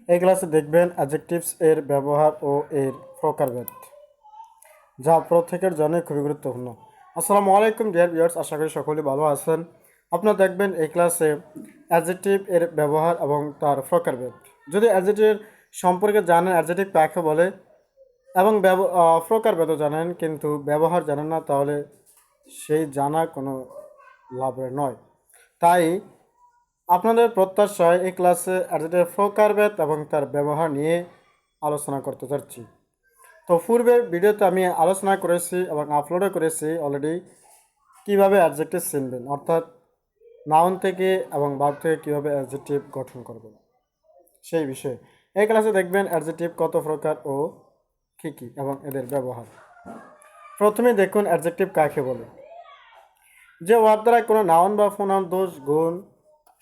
এই ক্লাসে দেখবেন অ্যাডজেক্টিভস এর ব্যবহার ও এর প্রকারভেদ, যা প্রত্যেকের জন্য খুবই গুরুত্বপূর্ণ। আসসালামু আলাইকুম ডিয়ার ভিউয়ার্স, আশা করি সকলেই ভালো আছেন। আপনারা দেখবেন এই ক্লাসে অ্যাডজেক্টিভ এর ব্যবহার এবং তার প্রকারভেদ। যদি অ্যাডজেক্টিভ সম্পর্কে জানেন, অ্যাডজেক্টিভ কাকে বলে এবং প্রকারভেদও জানেন কিন্তু ব্যবহার জানেন না, তাহলে সেই জানা কোনো লাভের নয়। তাই আপনাদের প্রত্যাশায় এই ক্লাসে অ্যাডজেক্টিভের প্রকারভেদ এবং তার ব্যবহার নিয়ে আলোচনা করতে যাচ্ছি। তো পূর্বের ভিডিওতে আমি আলোচনা করেছি এবং আপলোডও করেছি অলরেডি কীভাবে অ্যাডজেক্টিভ চিনবেন, অর্থাৎ নাউন থেকে এবং ভার্ব থেকে কীভাবে অ্যাডজেক্টিভ গঠন করবেন সেই বিষয়ে। এই ক্লাসে দেখবেন অ্যাডজেক্টিভ কত প্রকার ও কী কী এবং এদের ব্যবহার। প্রথমে দেখুন অ্যাডজেক্টিভ কাকে বলে। যে ওয়ার্ড দ্বারা কোনো নাউন বা প্রোনাউন দোষ, গুণ,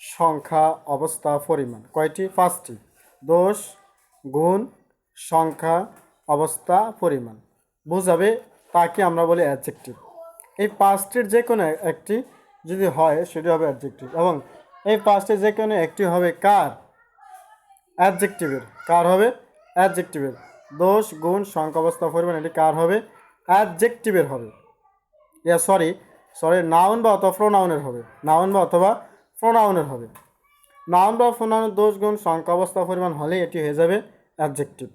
সংখ্যা, অবস্থা, পরিমাণ, কয়টি? 5টি। দোষ, গুণ, সংখ্যা, অবস্থা, পরিমাণ বোঝাবে, তাকে আমরা বলি অ্যাডজেক্টিভ। এই 5টির যে কোনো একটি যদি হয় সেটি হবে অ্যাডজেক্টিভ, এবং এই 5টির যে কোনো একটি হবে কার? অ্যাডজেক্টিভের। কার হবে? অ্যাডজেক্টিভের। দোষ, গুণ, সংখ্যা, অবস্থা, পরিমাণ এটি কার হবে? অ্যাডজেক্টিভের হবে। সরি নাউন বা অথবা প্রোনাউনের হবে। নাউন বা অথবা প্রোনাউনের হবে। নাউন বা প্রোনাউনের দোষ, গুণ, সংখ্যা, অবস্থা, পরিমাণ হলে এটি হয়ে যাবে অ্যাডজেক্টিভ।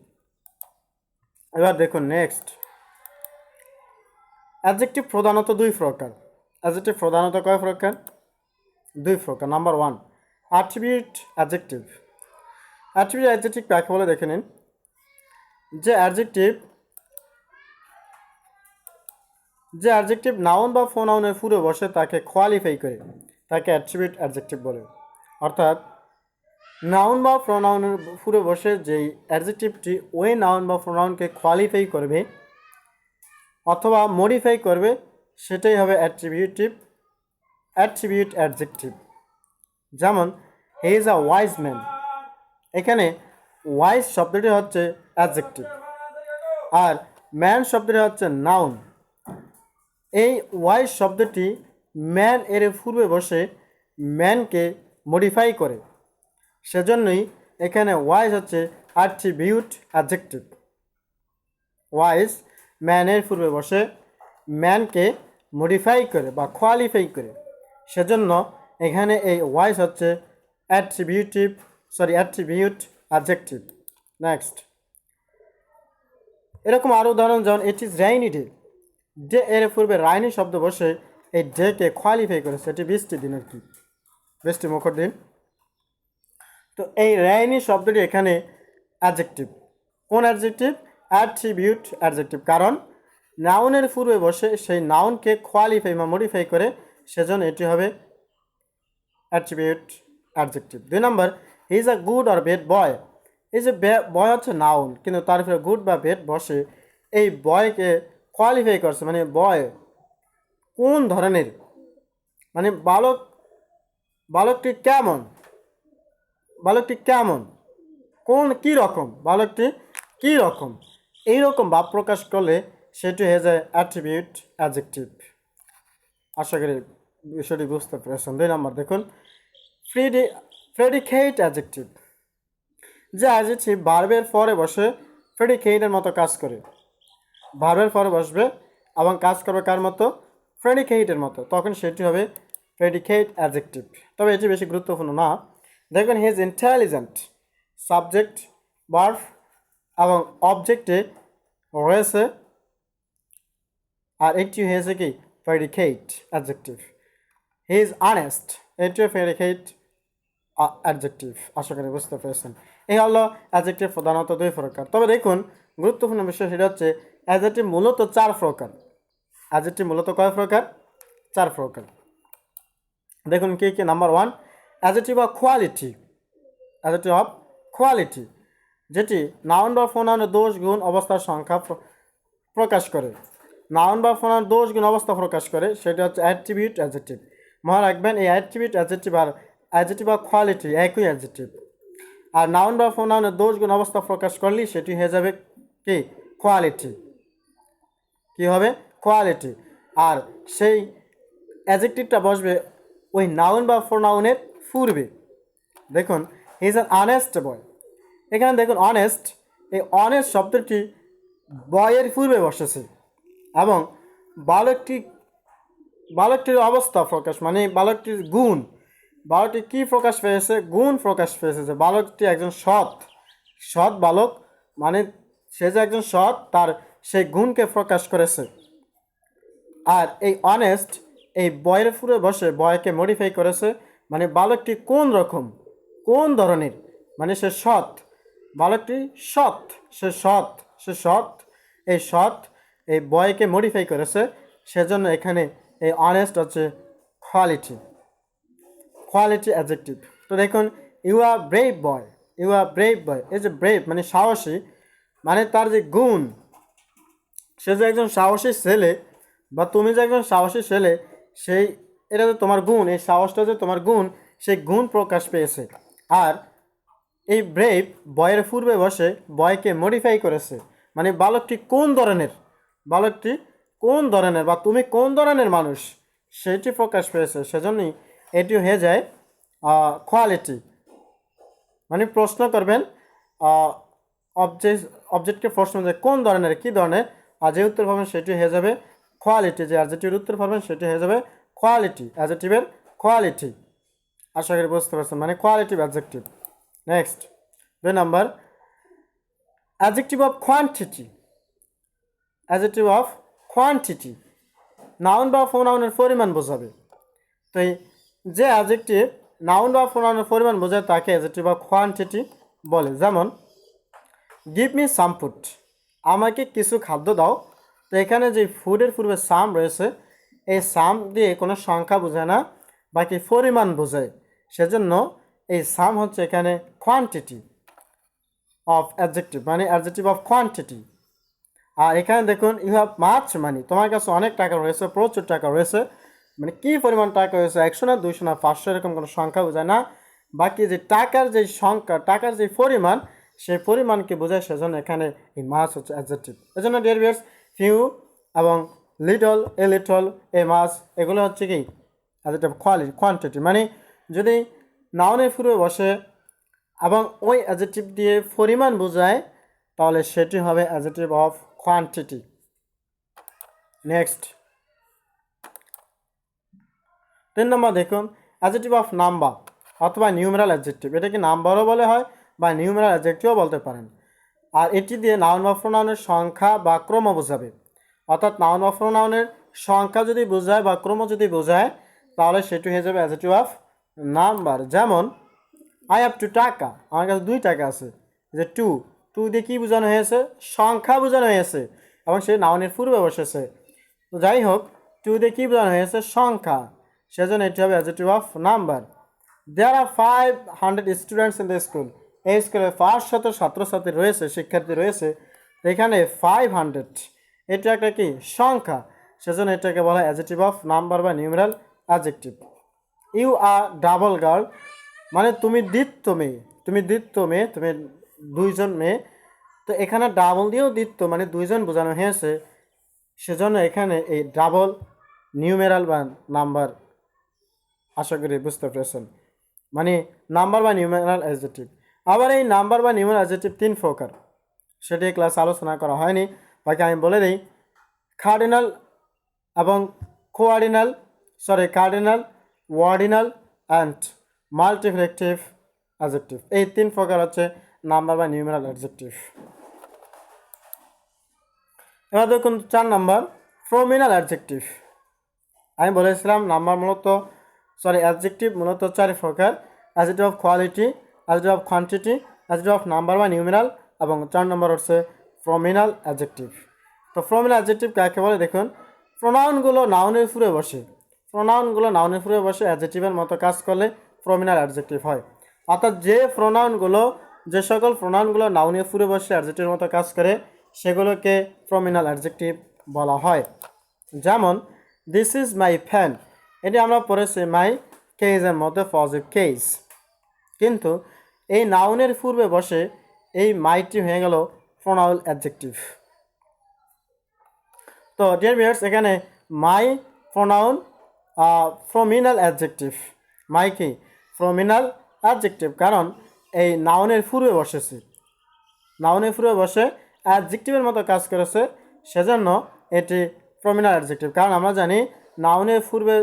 এবার দেখুন নেক্সট। অ্যাডজেক্টিভ প্রধানত দুই প্রকার। অ্যাডজেক্টিভ প্রধানত কয় প্রকার? দুই প্রকার। Number 1, attribute adjective. Attribute adjective কাকে বলে দেখে নিন। যে অ্যাডজেক্টিভ নাউন বা প্রোনাউনের পুরো বসে তাকে কোয়ালিফাই করে, তাকে অ্যাট্রিবিউট অ্যাডজেক্টিভ বলে। অর্থাৎ নাউন বা প্রোনাউনের পুরো বসে যেই অ্যাডজেক্টিভটি ওই নাউন বা প্রোনাউনকে কোয়ালিফাই করবে অথবা মডিফাই করবে সেটাই হবে অ্যাট্রিবিউট অ্যাডজেক্টিভ। যেমন হি ইজ আ ওয়াইজ ম্যান, এখানে ওয়াইজ শব্দটি হচ্ছে অ্যাডজেক্টিভ আর ম্যান শব্দটি হচ্ছে নাউন। এই ওয়াইজ শব্দটি ম্যান এর পূর্বে বসে ম্যানকে মডিফাই করে, সেজন্যই এখানে ওয়াইজ হচ্ছে অ্যাট্রিবিউট অ্যাডজেক্টিভ। ওয়াইজ ম্যানের পূর্বে বসে ম্যানকে মডিফাই করে বা কোয়ালিফাই করে, সেজন্য এখানে এই ওয়াইজ হচ্ছে অ্যাট্রিবিউট অ্যাডজেক্টিভ। নেক্সট, এরকম আরও উদাহরণ যেমন it is rainy day. Day এর পূর্বে রাইনি শব্দ বসে এই ডেকে কোয়ালিফাই করে, সেটি বৃষ্টি দিনের কি? বৃষ্টি মুখর দিন। তো এই রেইনি শব্দটি এখানে অ্যাডজেক্টিভ। কোন অ্যাডজেক্টিভ? Attribute adjective. কারণ নাউনের পূর্বে বসে সেই নাউনকে কোয়ালিফাই বা মডিফাই করে, সেজন্য এটি হবে অ্যাট্রিবিউট অ্যাডজেক্টিভ। 2 নম্বর, he is a good or bad boy. এই যে বয় হচ্ছে নাউন, কিন্তু তার উপরে গুড বা বেড বসে এই বয়কে কোয়ালিফাই করছে, মানে বয় কোন ধরনের, মানে বালকটি কেমন, কী রকম, বালকটি কী রকম, এইরকম ভাব প্রকাশ করলে সেটি হয়ে যায় অ্যাট্রিবিউট অ্যাডজেক্টিভ। আশা করি বিষয়টি বুঝতে পেরেছেন। 2 নম্বর দেখুন, প্রেডিকেট অ্যাডজেক্টিভ। যে অ্যাডজেক্টিভ ভার্বের পরে বসে প্রেডিকেটের মতো কাজ করে। ভার্বের পরে বসবে এবং কাজ করবে কার মতো? প্রেডিকেটের মতো, তখন সেটি হবে প্রেডিকেট অ্যাডজেক্টিভ। তবে এটি বেশি গুরুত্বপূর্ণ না। দেখবেন he is intelligent, subject, verb এবং অবজেক্টে রয়েছে, আর একটি হয়েছে কি? Predicate adjective. He is honest, এটিও প্রেডিকেট অ্যাডজেক্টিভ। আশা করি বুঝতে পেরেছেন। এই হলো অ্যাডজেক্টিভ প্রধানত 2 প্রকার। তবে দেখুন গুরুত্বপূর্ণ বিষয় সেটা হচ্ছে অ্যাডজেক্টিভ মূলত 4 প্রকার। অ্যাডজেক্টিভ মূলত কয় প্রকার? 4 প্রকার। দেখুন কি কি। Number 1, adjective of quality. Adjective of quality, যেটি নাউন বা প্রোনাউনের দোষ, গুণ, অবস্থার সংখ্যা প্রকাশ করে। নাউন বা প্রোনাউন দোষ, গুণ, অবস্থা প্রকাশ করে, সেটা হচ্ছে অ্যাট্রিবিউট অ্যাডজেক্টিভ। মনে রাখবেন এই অ্যাট্রিবিউট অ্যাডজেক্টিভ আর অ্যাডজেক্টিভ অফ কোয়ালিটি একই অ্যাডজেক্টিভ। আর নাউন বা প্রোনাউনের দোষ, গুণ, অবস্থা প্রকাশ করলেই সেটি হয়ে যাবে কি? কোয়ালিটি। কি হবে? কোয়ালিটি। আর সেই অ্যাডজেক্টিভটা বসবে ওই নাউন বা প্রোনাউনের পূর্বে। দেখুন he is an honest boy, এখানে দেখুন অনেস্ট, এই অনেস্ট শব্দটি বয়ের পূর্বে বসেছে এবং বালকটি বালকটির অবস্থা প্রকাশ মানে বালকটির গুণ, বালকটি কি প্রকাশ পেয়েছে? গুণ প্রকাশ পেয়েছে যে বালকটি একজন সৎ, সৎ বালক, মানে সে যে একজন সৎ তার সেই গুণকে প্রকাশ করেছে। আর এই অনেস্ট এই বয়ের পূর্বে বসে বয়কে মডিফাই করেছে, মানে বালকটি কোন রকম, কোন ধরনের, মানে সে সৎ, বালকটি সৎ, সে সৎ, সে সৎ, এই সৎ এই বয়কে মডিফাই করেছে, সেজন্য এখানে এই অনেস্ট হচ্ছে কোয়ালিটি, কোয়ালিটি অ্যাডজেক্টিভ। তো দেখুন you are brave boy, you are brave boy, এই যে ব্রেভ মানে সাহসী, মানে তার যে গুণ, সে যে একজন সাহসী ছেলে বা তুমি যে একজন সাহসী ছেলে, সেই এটা যে তোমার গুণ, এই সাহসটা যে তোমার গুণ, সেই গুণ প্রকাশ পেয়েছে। আর এই ব্রেভ বয়ের পূর্বে বসে বয়কে মডিফাই করেছে, মানে বালকটি কোন ধরনের, বালকটি কোন ধরনের বা তুমি কোন ধরনের মানুষ সেইটি প্রকাশ পেয়েছে, সেজন্যই এটি হয়ে যায় কোয়ালিটি। মানে প্রশ্ন করবেন অবজেক্টকে প্রশ্ন যে কোন ধরনের, কী ধরনের, আর যে উত্তর পাবেন সেটি হয়ে যাবে কোয়ালিটি, যে অ্যাডজেক্টিভের উত্তর পাবেন সেটি হয়ে যাবে কোয়ালিটি, অ্যাডজেক্টিভের কোয়ালিটি। আশা করি বুঝতে পারছেন, মানে qualitative adjective. Next 2 number, adjective of quantity, adjective of quantity noun বা প্রোনাউনের পরিমাণ বোঝাবে। তো এই যে অ্যাডজেক্টিভ নাউন বা প্রোনাউনের পরিমাণ বোঝায় তাকে অ্যাডজেক্টিভ অফ কোয়ান্টিটি বলে। যেমন গিভ মি সাম ফুড, আমাকে কিছু খাদ্য দাও। তো এখানে যে ফুডের পূর্বে সাম রয়েছে, এই সাম দিয়ে কোনো সংখ্যা বোঝায় না, বাকি পরিমাণ বোঝায়, সেজন্য এই সাম হচ্ছে এখানে কোয়ান্টিটি অফ অ্যাডজেক্টিভ, মানে অ্যাডজেক্টিভ অফ কোয়ান্টিটি। আর এখানে দেখুন ইউ হ্যাভ মাছ মানি, তোমার কাছে অনেক টাকা রয়েছে, প্রচুর টাকা রয়েছে, মানে কী পরিমাণ টাকা রয়েছে, 100 না 200 না 500 এরকম কোনো সংখ্যা বোঝায় না, বাকি যে টাকার যে সংখ্যা, টাকার যে পরিমাণ, সেই পরিমাণকে বোঝায়, সেজন্য এখানে এই মাছ হচ্ছে অ্যাডজেক্টিভ। এজন্য ডিয়ার ভিউয়ার্স, ফিউ এবং লিটল, এ লিটল, এ মাছ, এগুলো হচ্ছে কি অ্যাডজেক্টিভ কোয়ান্টিটি, মানে যদি নাউনের পূর্বে বসে এবং ওই অ্যাডজেক্টিভ দিয়ে পরিমাণ বোঝায়, তাহলে সেটি হবে অ্যাডজেক্টিভ অফ কোয়ান্টিটি। নেক্সট 3 নম্বর দেখুন, অ্যাডজেক্টিভ অফ নাম্বার অথবা নিউমেরাল অ্যাডজেক্টিভ, এটাকে নাম্বারও বলে হয় বা নিউমেরাল অ্যাডজেক্টিভও বলতে পারেন। আর এটি দিয়ে নাউন বা প্রোনাউনের সংখ্যা বা ক্রম বোঝাবে, অর্থাৎ নাউন বা প্রোনাউনের সংখ্যা যদি বোঝায় বা ক্রম যদি বোঝায়, তাহলে সেটি হয়ে যাবে অ্যাডজেক্টিভ অফ নাম্বার। যেমন আই হ্যাভ 2 টাকা, আমার কাছে 2 টাকা আছে, যে টু, টু দিয়ে কী বোঝানো হয়েছে? সংখ্যা বোঝানো হয়েছে, এবং সে নাউনের পূর্বে বসেছে। তো যাই হোক, টু দিয়ে কী বোঝানো হয়েছে? সংখ্যা, সেজন্য এটি হবে adjective of number. There are 500 students in the school, এই স্কুলে 500 ছাত্রছাত্রী রয়েছে, শিক্ষার্থী রয়েছে, এখানে 500 এটা একটা কি সংখ্যা, সেজন্য এটাকে বলা হয় অ্যাডজেক্টিভ অফ নাম্বার বা numeral adjective. You are double girl, মানে তুমি দ্বিত্ব মেয়ে, তুমি দ্বিত্ব মেয়ে, তুমি 2জন মেয়ে। তো এখানে ডাবল দিয়েও দ্বিত্ব মানে 2জন বোঝানো হয়েছে, সেজন্য এখানে এই ডাবল নিউমেরাল বা নাম্বার। আশা করি বুঝতে পেরেছেন, মানে নাম্বার বা নিউমেরাল অ্যাডজেক্টিভ। আবার এই নাম্বার বা নিউমেরাল অ্যাডজেক্টিভ 3 প্রকার, সেটি ক্লাস আলোচনা করা হয়নি, বাকি আমি বলে দিই। কার্ডিনাল এবং কোয়ার্ডিনাল, কার্ডিনাল, ওয়ার্ডিনাল অ্যান্ড মাল্টিপ্লেক্টিভ অ্যাডজেক্টিভ, এই 3 প্রকার হচ্ছে নাম্বার বা নিউমেরাল অ্যাডজেক্টিভ। এবার দেখুন 4 নাম্বার, প্রমিনাল অ্যাডজেক্টিভ। আমি বলেছিলাম নাম্বার মূলত অ্যাডজেক্টিভ মূলত 4 প্রকার, adjective of quality, adjective of quantity, adjective of number বা নিউমেরাল, এবং 4 নম্বর হচ্ছে প্রমিনাল অ্যাডজেক্টিভ। তো প্রমিনাল অ্যাডজেক্টিভ কাকে বলে দেখুন, প্রোনাউনগুলো নাউনের উপরে বসে, প্রোনাউনগুলো নাউনের উপরে বসে অ্যাডজেক্টিভের মতো কাজ করলে প্রমিনাল অ্যাডজেক্টিভ হয়। অর্থাৎ যে সকল প্রোনাউনগুলো নাউনের উপরে বসে অ্যাডজেক্টিভের মতো কাজ করে, সেগুলোকে প্রমিনাল অ্যাডজেক্টিভ বলা হয়। যেমন দিস ইজ মাই ফ্যান, এটি আমরা পড়েছি মাই কেজের মধ্যে পজিটিভ কেজ, কিন্তু এই নাউনের পূর্বে বসে এই মাইটি হয়ে গেল প্রোনাউন অ্যাডজেক্টিভ। তো ডিয়ার ভিউয়ার্স, এখানে মাই প্রোনাউন প্রমিনাল অ্যাডজেক্টিভ, মাই কি প্রমিনাল অ্যাডজেক্টিভ, কারণ এই নাউনের পূর্বে বসেছে, নাউনের পূর্বে বসে অ্যাডজেক্টিভের মতো কাজ করেছে, সেজন্য এটি প্রমিনাল অ্যাডজেক্টিভ। কারণ আমরা জানি নাউনের পূর্বে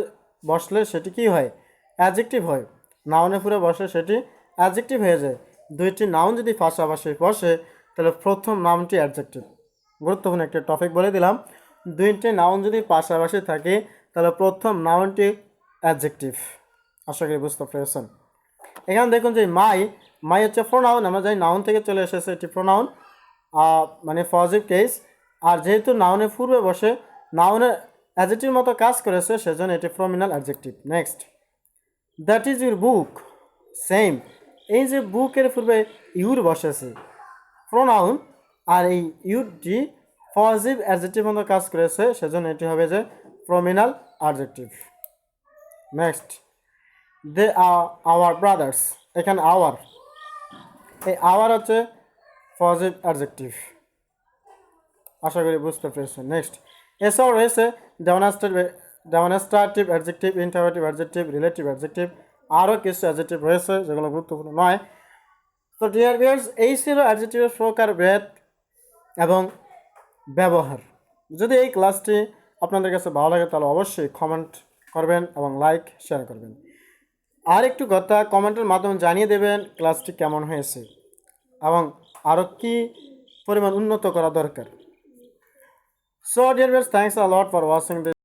বসলে সেটি কি হয়? অ্যাডজেক্টিভ হয়। নাউনের পূর্বে বসে সেটি অ্যাডজেক্টিভ হয়ে যায়। দুইটি নাউন যদি পাশাপাশি বসে তাহলে প্রথম নাউনটি অ্যাডজেক্টিভ। গুরুত্বপূর্ণ একটি টপিক বলে দিলাম, দুইটি নাউন যদি পাশাপাশি থাকে তাহলে প্রথম নাউনটি অ্যাডজেক্টিভ। আশা করি বুঝতে পেরেছেন। এখানে দেখুন যে মাই হচ্ছে প্রোনাউন, আমরা জানি নাউন থেকে চলে এসেছে, এটি প্রোনাউন মানে পজিটিভ কেস। আর যেহেতু নাউনের পূর্বে বসে নাউনের অ্যাডজেক্টিভ মতো কাজ করেছে, সেজন্য এটি pronominal adjective. Next, that is your book, same. এই যে বুকের পূর্বে ইউর বসেছে প্রোনাউন, আর এই ইউরটি পজিটিভ অ্যাডজেক্টিভ মতো কাজ করেছে, সেজন্য এটি হবে যে pronominal adjective. Next, they are our brothers. এখানে আওয়ার, এই আওয়ার হচ্ছে পজিটিভ অ্যাডজেক্টিভ। আশা করি বুঝতে পেরেছেন। নেক্সট, এছাড়াও রয়েছে demonstrative adjective, interrogative adjective, relative adjective, আরও কিছু অ্যাডজেক্টিভ রয়েছে যেগুলো গুরুত্বপূর্ণ নয়। তো ডিয়ার ভিউয়ার্স, এই ছিল অ্যাডজেক্টিভের প্রকারভেদ এবং ব্যবহার। যদি এই ক্লাসটি আপনাদের কাছে ভালো লাগে তাহলে অবশ্যই কমেন্ট করবেন এবং লাইক শেয়ার করবেন। আর একটু কথা কমেন্টের মাধ্যমে জানিয়ে দেবেন ক্লাসটি কেমন হয়েছে এবং আরও কী পরিমাণ উন্নত করা দরকার। So dear viewers, thanks a lot for watching this